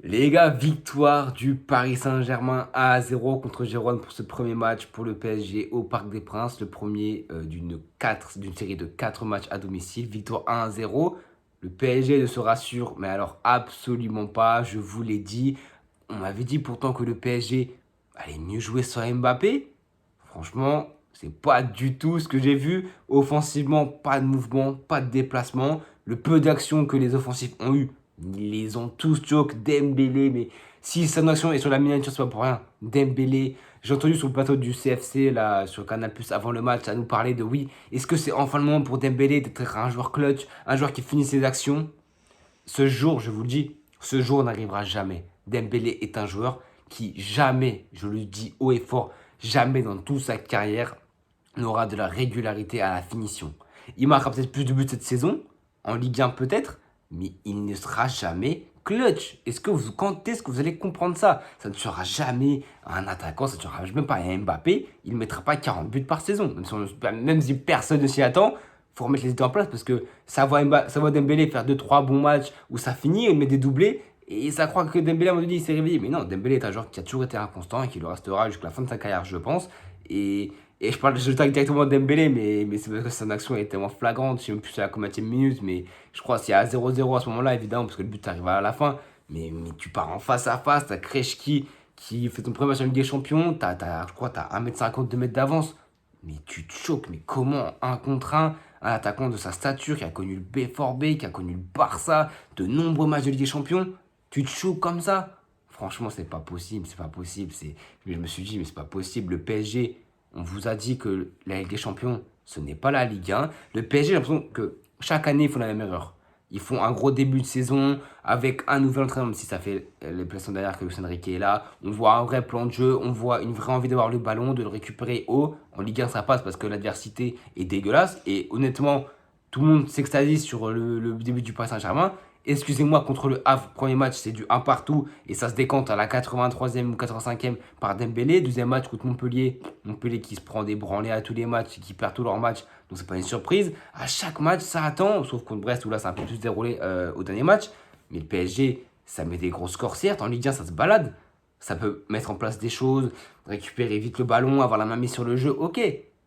Les gars, victoire du Paris Saint-Germain 1-0 contre Gérone pour ce premier match pour le PSG au Parc des Princes. Le premier d'une série de 4 matchs à domicile. Victoire 1-0. Le PSG ne se rassure, mais alors absolument pas. Je vous l'ai dit. On m'avait dit pourtant que le PSG allait mieux jouer sans Mbappé. Franchement, c'est pas du tout ce que j'ai vu. Offensivement, pas de mouvement, pas de déplacement. Le peu d'action que les offensifs ont eu, ils les ont tous choqués. Dembélé, mais si son action est sur la miniature, c'est pas pour rien. Dembélé, j'ai entendu sur le plateau du CFC, là, sur Canal+, avant le match, à nous parler de oui, est-ce que c'est enfin le moment pour Dembélé d'être un joueur clutch, un joueur qui finit ses actions. Ce jour, je vous le dis, ce jour n'arrivera jamais. Dembélé est un joueur qui jamais, je le dis haut et fort, jamais dans toute sa carrière n'aura de la régularité à la finition. Il marquera peut-être plus de buts cette saison, en Ligue 1 peut-être, mais il ne sera jamais clutch. Quand est-ce que vous allez comprendre ça? Ça ne sera jamais un attaquant, ça ne sera même pas un Mbappé, il ne mettra pas 40 buts par saison. Même si personne ne s'y attend, faut remettre les idées en place parce que ça voit Dembélé faire deux trois bons matchs où ça finit, il met des doublés et ça croit que Dembélé à un moment donné il s'est réveillé. Mais non, Dembélé est un joueur qui a toujours été inconstant et qui le restera jusqu'à la fin de sa carrière, je pense. Et je tag directement de Dembélé, mais c'est parce que son action est tellement flagrante. Je sais même plus c'est à combien de minutes, mais je crois que c'est à 0-0 à ce moment-là, évidemment, parce que le but arrive à la fin. Mais tu pars en face à face, t'as Krejci qui fait ton premier match en Ligue des Champions, je crois que t'as 1m50, 2 mètres d'avance. Mais tu te choques, mais comment un contre un attaquant de sa stature, qui a connu le B4B, qui a connu le Barça, de nombreux matchs de Ligue des Champions, tu te choques comme ça? Franchement, c'est pas possible, c'est pas possible. Je me suis dit, mais c'est pas possible. Le PSG, on vous a dit que la Ligue des Champions, ce n'est pas la Ligue 1. Le PSG, j'ai l'impression que chaque année, ils font la même erreur. Ils font un gros début de saison avec un nouvel entraîneur, même si ça fait les places dernières que Luis Enrique est là. On voit un vrai plan de jeu, on voit une vraie envie d'avoir le ballon, de le récupérer haut. En Ligue 1, ça passe parce que l'adversité est dégueulasse. Et honnêtement, tout le monde s'extasie sur le début du Paris Saint-Germain. Excusez-moi, contre le Havre, premier match, c'est du 1 partout et ça se décante à la 83e ou 85e par Dembélé. Deuxième match contre Montpellier, Montpellier qui se prend des branlées à tous les matchs, qui perd tous leurs matchs, donc c'est pas une surprise. À chaque match, ça attend, sauf contre Brest où là, c'est un peu plus déroulé au dernier match. Mais le PSG, ça met des gros scores, certes. En Ligue 1, ça se balade. Ça peut mettre en place des choses, récupérer vite le ballon, avoir la main mise sur le jeu, ok.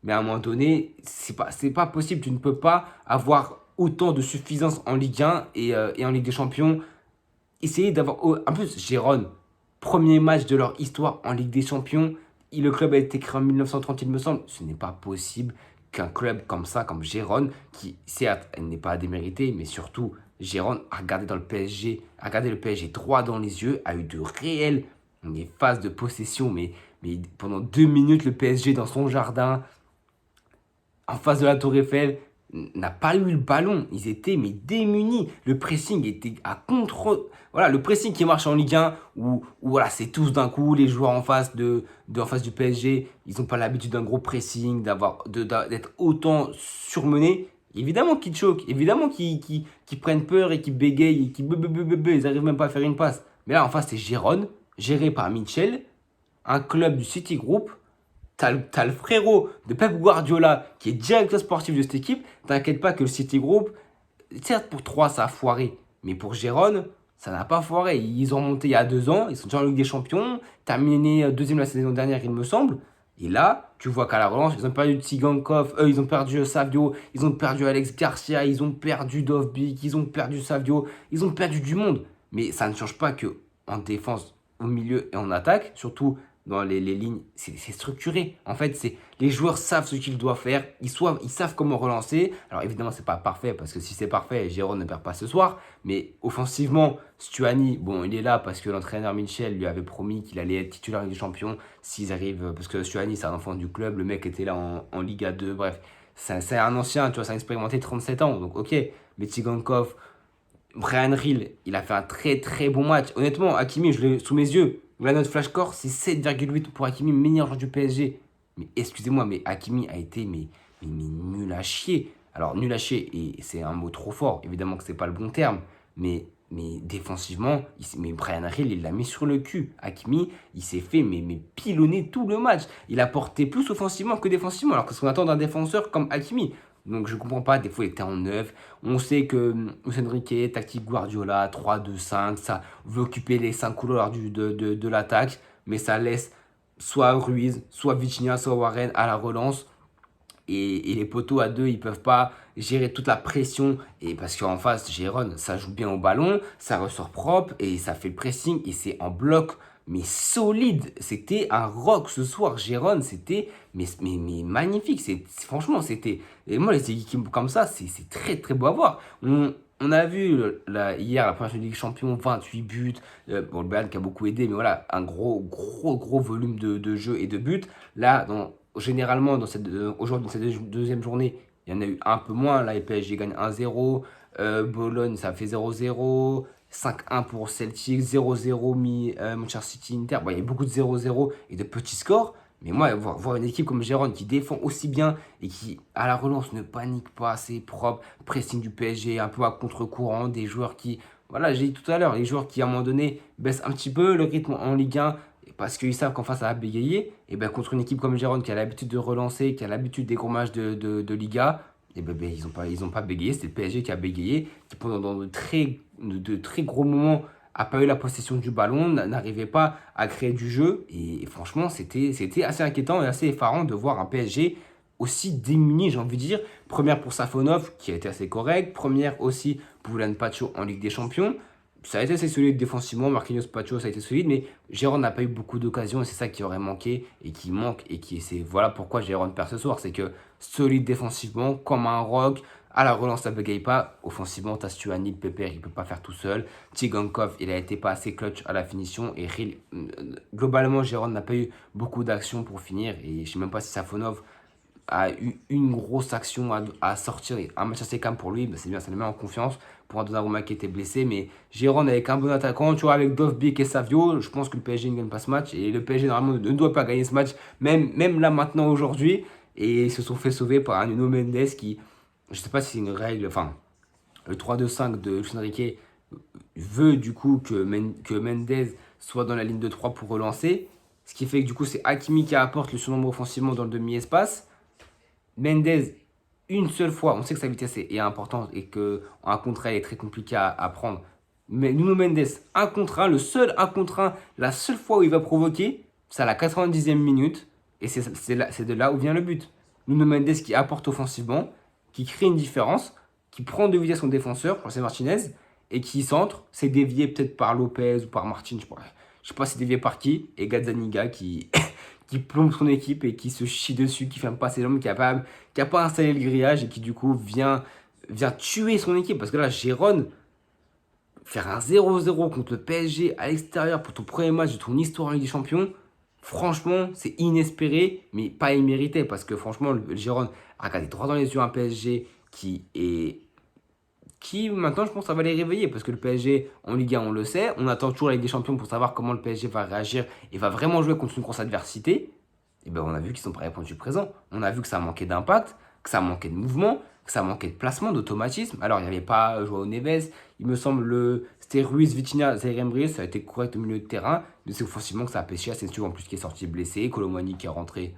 Mais à un moment donné, c'est pas possible. Tu ne peux pas avoir autant de suffisance en Ligue 1 et en Ligue des Champions. Essayer d'avoir. En plus, Gérone, premier match de leur histoire en Ligue des Champions. Le club a été créé en 1930, il me semble. Ce n'est pas possible qu'un club comme ça, comme Gérone, qui certes, elle n'est pas à démériter, mais surtout, Gérone a regardé dans le PSG, a regardé le PSG droit dans les yeux, a eu de réelles phases de possession, mais pendant 2 minutes, le PSG dans son jardin, en face de la Tour Eiffel, n'a pas eu le ballon. Ils étaient mais démunis. Le pressing était à contre. Voilà, le pressing qui marche en Ligue 1, où voilà, c'est tous d'un coup, les joueurs en face, en face du PSG, ils n'ont pas l'habitude d'un gros pressing, d'être autant surmenés. Évidemment qu'ils choquent, évidemment qu'ils prennent peur et qu'ils bégayent et qu'ils ils n'arrivent même pas à faire une passe. Mais là, en face, c'est Gérone, géré par Mitchell, un club du City Group. T'as le frérot de Pep Guardiola qui est directeur sportif de cette équipe. T'inquiète pas que le City Group, certes pour 3 ça a foiré, mais pour Gérone, ça n'a pas foiré. Ils ont monté il y a 2 ans, ils sont déjà en Ligue des Champions, terminé deuxième la saison dernière il me semble. Et là, tu vois qu'à la relance, ils ont perdu Tsigankov, ils ont perdu Savio, ils ont perdu Alex Garcia, ils ont perdu Dovbyk, ils ont perdu Savio, ils ont perdu du monde. Mais ça ne change pas que en défense, au milieu et en attaque, surtout dans les lignes, c'est structuré. En fait, les joueurs savent ce qu'ils doivent faire, ils savent comment relancer. Alors évidemment, c'est pas parfait, parce que si c'est parfait, Giroud ne perd pas ce soir. Mais offensivement, Stuani, bon, il est là parce que l'entraîneur Michel lui avait promis qu'il allait être titulaire des champions s'ils arrivent. Parce que Stuani, c'est un enfant du club, le mec était là en Liga 2, bref. C'est un ancien, tu vois, c'est un expérimenté, 37 ans, donc ok. Mais Tsigankov, Brian Hill, il a fait un très très bon match. Honnêtement, Hakimi, je l'ai sous mes yeux. La note flash score, c'est 7,8 pour Hakimi, meilleur joueur du PSG. Mais excusez-moi, mais Hakimi a été nul à chier. Alors, nul à chier, et c'est un mot trop fort. Évidemment que c'est pas le bon terme. Mais défensivement, mais Brian Hill, il l'a mis sur le cul. Hakimi, il s'est fait pilonner tout le match. Il a porté plus offensivement que défensivement. Alors que ce qu'on attend d'un défenseur comme Hakimi. Donc je comprends pas, des fois il était en neuf. On sait que Luis Enrique, tactique Guardiola, 3-2-5, ça veut occuper les 5 couloirs de l'attaque, mais ça laisse soit Ruiz, soit Vitinha, soit Warren à la relance. Et les poteaux à deux, ils peuvent pas gérer toute la pression. Et parce qu'en face, Gérone, ça joue bien au ballon, ça ressort propre et ça fait le pressing et c'est en bloc, mais solide. C'était un rock ce soir. Gérone, c'était mais magnifique. Franchement, c'était. Et moi, les équipes comme ça, c'est très très beau à voir. On a vu hier la première Ligue des Champions, 28 buts. Bon, le Bayern qui a beaucoup aidé, mais voilà, un gros volume de jeu et de buts. Là, généralement, aujourd'hui, dans cette deuxième journée, il y en a eu un peu moins. Là, les PSG gagnent 1-0. Bologne, ça fait 0-0. 5-1 pour Celtic, 0-0 Manchester City Inter. Bon, il y a beaucoup de 0-0 et de petits scores. Mais moi, voir une équipe comme Gérone qui défend aussi bien et qui, à la relance, ne panique pas, c'est propre, pressing du PSG, un peu à contre-courant, des joueurs qui, voilà, j'ai dit tout à l'heure, les joueurs qui, à un moment donné, baissent un petit peu le rythme en Ligue 1 parce qu'ils savent qu'en face, ça va bégayer. Et bien, contre une équipe comme Gérone qui a l'habitude de relancer, qui a l'habitude des gros matchs de Liga, et ben, ils ont pas bégayé. C'était le PSG qui a bégayé, qui pendant de très gros moments n'a pas eu la possession du ballon, n'arrivait pas à créer du jeu. Et franchement, c'était assez inquiétant et assez effarant de voir un PSG aussi démuni, j'ai envie de dire. Première pour Safonov, qui a été assez correct. Première aussi pour Ulan Pacho en Ligue des Champions. Ça a été assez solide défensivement. Marquinhos Pacho, ça a été solide. Mais Gérone n'a pas eu beaucoup d'occasions. Et c'est ça qui aurait manqué et qui manque. Voilà pourquoi Gérone perd ce soir. C'est que solide défensivement, comme un rock. À la relance, ça ne bégaye pas. Offensivement, tu as Stuani, le Pépère, il ne peut pas faire tout seul. Tigankov, il a été pas assez clutch à la finition. Et globalement, Gérone n'a pas eu beaucoup d'actions pour finir. Et je ne sais même pas si Safonov a eu une grosse action à sortir. Un match assez calme pour lui, bah c'est bien, ça le met en confiance pour un Donnarumma qui était blessé. Mais Gérone avec un bon attaquant, tu vois, avec Dovbyk et Savio, je pense que le PSG ne gagne pas ce match. Et le PSG, normalement, ne doit pas gagner ce match, même là, maintenant, aujourd'hui. Et ils se sont fait sauver par un Nuno Mendes qui, je ne sais pas si c'est une règle, enfin, le 3-2-5 de Luis Enrique veut du coup que Mendes soit dans la ligne de 3 pour relancer. Ce qui fait que du coup, c'est Hakimi qui apporte le surnombre offensivement dans le demi-espace. Mendes, une seule fois, on sait que sa vitesse est importante et qu'un contre 1 est très compliqué à prendre. Mais Nuno Mendes, un contre 1, le seul 1 contre 1, la seule fois où il va provoquer, c'est à la 90e minute. Et c'est de là où vient le but. Nuno Mendes qui apporte offensivement, qui crée une différence, qui prend de vitesse son défenseur, c'est Martinez, et qui centre, c'est dévié peut-être par Lopez ou par Martin, je sais pas c'est dévié par qui, et Gazzaniga qui plombe son équipe et qui se chie dessus, qui ferme pas ses jambes, qui a pas installé le grillage et qui du coup vient tuer son équipe. Parce que là, Gérone, faire un 0-0 contre le PSG à l'extérieur pour ton premier match de ton histoire en Ligue des Champions, franchement, c'est inespéré, mais pas immérité. Parce que franchement, le Gérone a regardé droit dans les yeux un PSG qui maintenant je pense ça va les réveiller parce que le PSG en Ligue 1 on le sait, on attend toujours la Ligue des Champions pour savoir comment le PSG va réagir et va vraiment jouer contre une grosse adversité. Et ben on a vu qu'ils sont pas répondu présent, on a vu que ça manquait d'impact, que ça manquait de mouvement, que ça manquait de placement, d'automatisme. Alors il n'y avait pas Joao Neves, il me semble c'était Ruiz, Vitinha, Zaire Emery, ça a été correct au milieu de terrain, mais c'est offensivement que ça a pêché, Asensio en plus qui est sorti blessé, Colomani qui est rentré.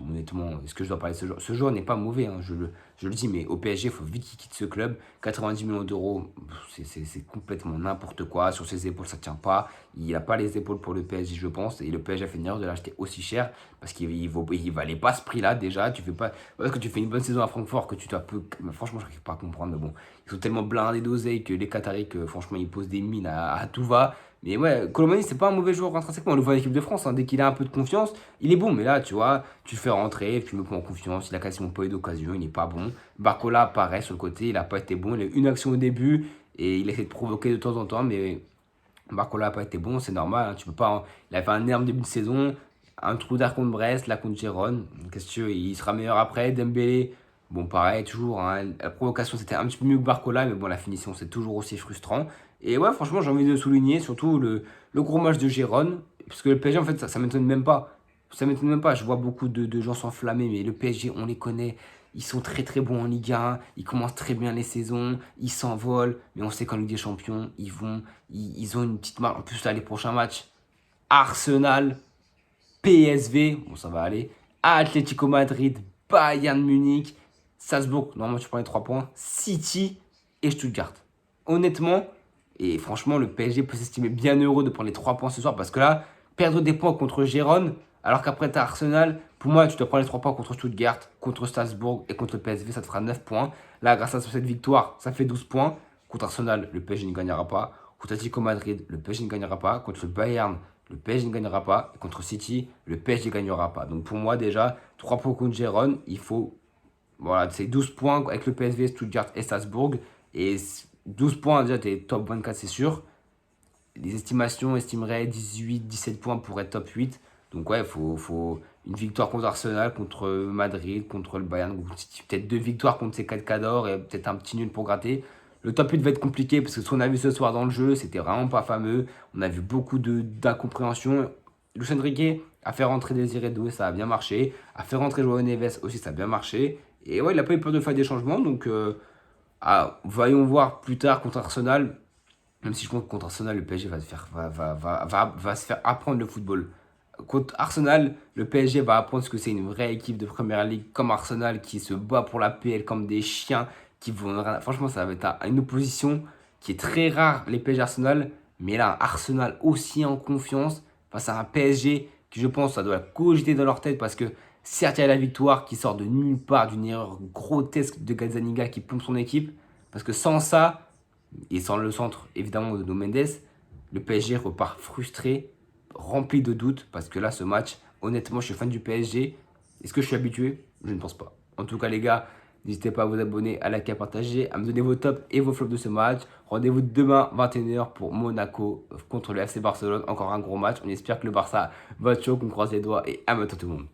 Honnêtement, est-ce que je dois parler de ce joueur? Ce joueur n'est pas mauvais, hein, je le dis, mais au PSG, il faut vite qu'il quitte ce club. 90 millions d'euros, c'est complètement n'importe quoi. Sur ses épaules, ça ne tient pas. Il n'a pas les épaules pour le PSG, je pense. Et le PSG a fait une erreur de l'acheter aussi cher parce qu'il ne valait pas ce prix-là déjà. Tu fais pas, parce que tu fais une bonne saison à Francfort, que tu dois peu. Franchement, je n'arrive pas à comprendre. Mais bon, ils sont tellement blindés d'oseille que les Qataris, que franchement, ils posent des mines à tout va. Mais ouais, Colomani, c'est pas un mauvais joueur intrinsèquement. On le voit en équipe de France, hein, dès qu'il a un peu de confiance, il est bon. Mais là, tu vois, tu le fais rentrer, tu le prends en confiance. Il a quasiment pas eu d'occasion, il n'est pas bon. Barcola, pareil, sur le côté, il n'a pas été bon. Il a eu une action au début et il essaie de provoquer de temps en temps. Mais Barcola n'a pas été bon, c'est normal. Hein, tu peux pas, hein. Il a fait un énorme début de saison, un trou d'air contre Brest, là contre Gérone. Qu'est-ce que tu veux, il sera meilleur après. Dembélé, bon, pareil, toujours. Hein, la provocation, c'était un petit peu mieux que Barcola, mais bon, la finition, c'est toujours aussi frustrant. Et ouais, franchement, j'ai envie de souligner surtout le gros match de Gérone. Parce que le PSG, en fait, ça m'étonne même pas. Ça m'étonne même pas. Je vois beaucoup de gens s'enflammer, mais le PSG, on les connaît. Ils sont très très bons en Ligue 1. Ils commencent très bien les saisons. Ils s'envolent. Mais on sait qu'en Ligue des Champions, ils ont une petite marque. En plus, là, les prochains matchs, Arsenal, PSV, bon, ça va aller. Atlético Madrid, Bayern Munich. Salzbourg, normalement tu prends les 3 points. City et Stuttgart. Honnêtement, et franchement, le PSG peut s'estimer bien heureux de prendre les 3 points ce soir parce que là, perdre des points contre Gérone, alors qu'après tu as Arsenal, pour moi, tu dois prendre les 3 points contre Stuttgart, contre Strasbourg et contre le PSV, ça te fera 9 points. Là, grâce à cette victoire, ça fait 12 points. Contre Arsenal, le PSG ne gagnera pas. Contre Atlético Madrid, le PSG ne gagnera pas. Contre le Bayern, le PSG ne gagnera pas. Et contre City, le PSG ne gagnera pas. Donc pour moi, déjà, 3 points contre Gérone, il faut. Voilà, c'est 12 points avec le PSV, Stuttgart et Strasbourg. Et 12 points, déjà, tu es top 24, c'est sûr. Les estimations estimeraient 18-17 points pour être top 8. Donc ouais, il faut une victoire contre Arsenal, contre Madrid, contre le Bayern, peut-être 2 victoires contre ces 4 cadors et peut-être un petit nul pour gratter. Le top 8 va être compliqué parce que ce qu'on a vu ce soir dans le jeu, c'était vraiment pas fameux. On a vu beaucoup d'incompréhension. Luis Enrique a fait rentrer Désiré Doué, ça a bien marché. A fait rentrer Joao Neves aussi, ça a bien marché. Et ouais, il n'a pas eu peur de faire des changements. Donc voyons voir plus tard contre Arsenal. Même si je pense que contre Arsenal, le PSG va se faire apprendre le football. Contre Arsenal, le PSG va apprendre ce que c'est une vraie équipe de Première Ligue comme Arsenal qui se bat pour la PL comme des chiens. Franchement, ça va être une opposition qui est très rare, les PSG Arsenal. Mais là, Arsenal aussi en confiance face à un PSG qui, je pense, ça doit cogiter dans leur tête parce que certes, il y a la victoire qui sort de nulle part d'une erreur grotesque de Gazzaniga qui pompe son équipe. Parce que sans ça, et sans le centre évidemment de No Mendes, le PSG repart frustré, rempli de doutes, parce que là, ce match, honnêtement, je suis fan du PSG. Est-ce que je suis habitué? Je ne pense pas. En tout cas, les gars, n'hésitez pas à vous abonner, à liker, à partager, à me donner vos tops et vos flops de ce match. Rendez-vous demain, 21h, pour Monaco contre le FC Barcelone. Encore un gros match. On espère que le Barça va être chaud, qu'on croise les doigts et à bientôt tout le monde.